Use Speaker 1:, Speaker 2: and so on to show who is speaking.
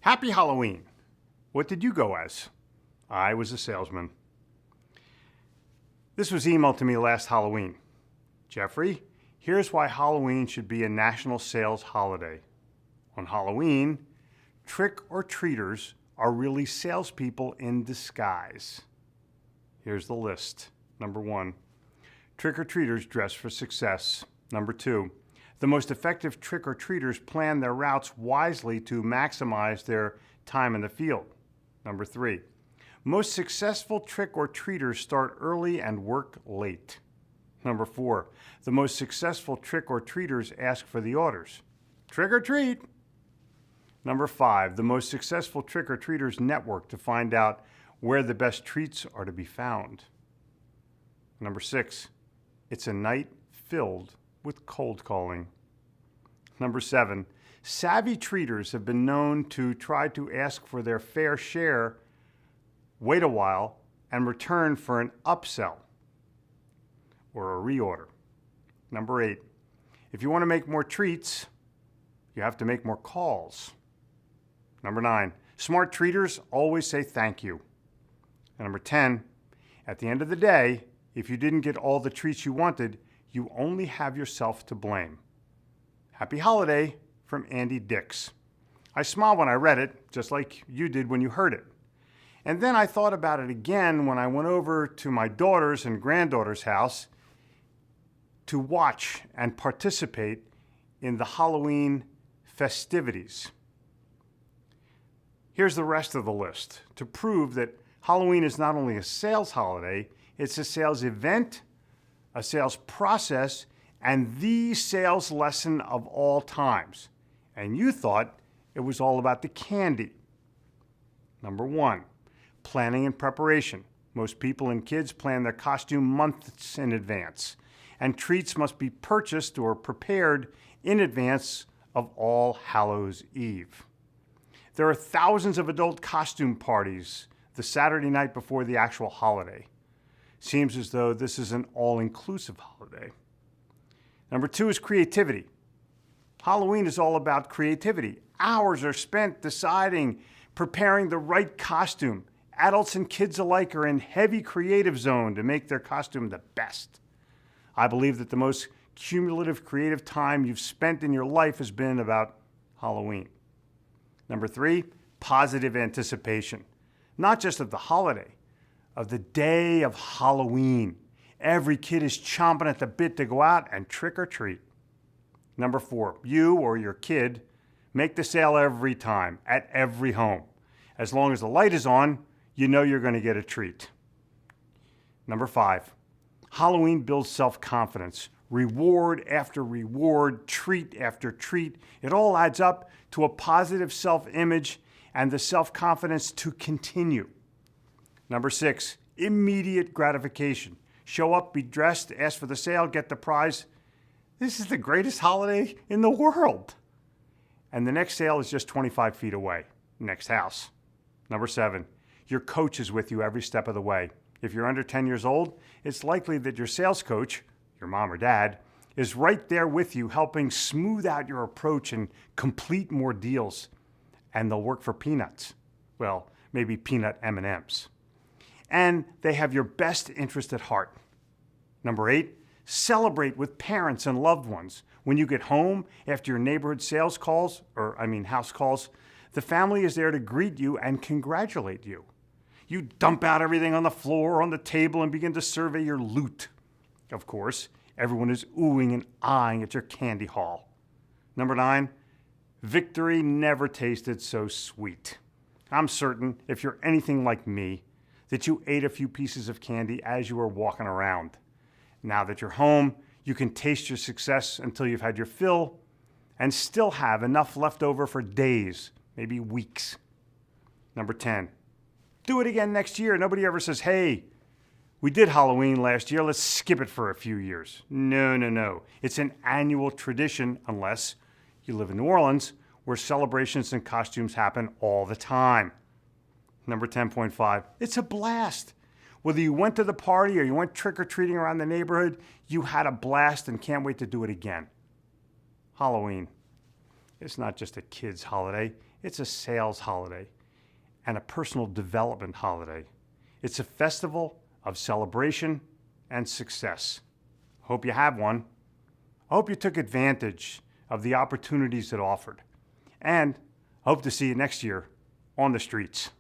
Speaker 1: Happy Halloween! What did you go as? I was a salesman. This was emailed to me last Halloween. Jeffrey, here's why Halloween should be a national sales holiday. On Halloween, trick-or-treaters are really salespeople in disguise. Here's the list. Number 1, trick-or-treaters dress for success. Number 2, the most effective trick-or-treaters plan their routes wisely to maximize their time in the field. Number 3, most successful trick-or-treaters start early and work late. Number 4, the most successful trick-or-treaters ask for the orders. Trick or treat! Number 5, the most successful trick-or-treaters network to find out where the best treats are to be found. Number 6, it's a night filled with cold calling. Number 7, savvy treaters have been known to try to ask for their fair share, wait a while, and return for an upsell or a reorder. Number 8, if you want to make more treats, you have to make more calls. Number 9, smart treaters always say thank you. And number 10, at the end of the day, if you didn't get all the treats you wanted, you only have yourself to blame. Happy holiday from Andy Dix. I smiled when I read it, just like you did when you heard it. And then I thought about it again when I went over to my daughter's and granddaughter's house to watch and participate in the Halloween festivities. Here's the rest of the list to prove that Halloween is not only a sales holiday, it's a sales event, a sales process, and the sales lesson of all times. And you thought it was all about the candy. Number 1, planning and preparation. Most people and kids plan their costume months in advance, and treats must be purchased or prepared in advance of All Hallows Eve. There are thousands of adult costume parties the Saturday night before the actual holiday. Seems as though this is an all-inclusive holiday. Number 2 is creativity. Halloween is all about creativity. Hours are spent deciding, preparing the right costume. Adults and kids alike are in heavy creative zone to make their costume the best. I believe that the most cumulative creative time you've spent in your life has been about Halloween. Number 3, positive anticipation. Not just of the holiday, of the day of Halloween. Every kid is chomping at the bit to go out and trick or treat. Number 4, you or your kid make the sale every time, at every home. As long as the light is on, you know you're going to get a treat. Number 5, Halloween builds self-confidence. Reward after reward, treat after treat. It all adds up to a positive self-image and the self-confidence to continue. Number 6, immediate gratification. Show up, be dressed, ask for the sale, get the prize. This is the greatest holiday in the world. And the next sale is just 25 feet away, next house. Number 7, your coach is with you every step of the way. If you're under 10 years old, it's likely that your sales coach, your mom or dad, is right there with you, helping smooth out your approach and complete more deals. And they'll work for peanuts. Well, maybe peanut M&Ms. And they have your best interest at heart. Number 8, celebrate with parents and loved ones. When you get home after your neighborhood house calls, the family is there to greet you and congratulate you. You dump out everything on the floor or on the table and begin to survey your loot. Of course, everyone is oohing and eyeing at your candy haul. Number 9, victory never tasted so sweet. I'm certain, if you're anything like me, that you ate a few pieces of candy as you were walking around. Now that you're home, you can taste your success until you've had your fill and still have enough left over for days, maybe weeks. Number 10, do it again next year. Nobody ever says, hey, we did Halloween last year, let's skip it for a few years. No. It's an annual tradition unless you live in New Orleans, where celebrations and costumes happen all the time. Number 10.5, it's a blast. Whether you went to the party or you went trick-or-treating around the neighborhood, you had a blast and can't wait to do it again. Halloween. It's not just a kid's holiday. It's a sales holiday and a personal development holiday. It's a festival of celebration and success. Hope you have one. I hope you took advantage of the opportunities it offered. And I hope to see you next year on the streets.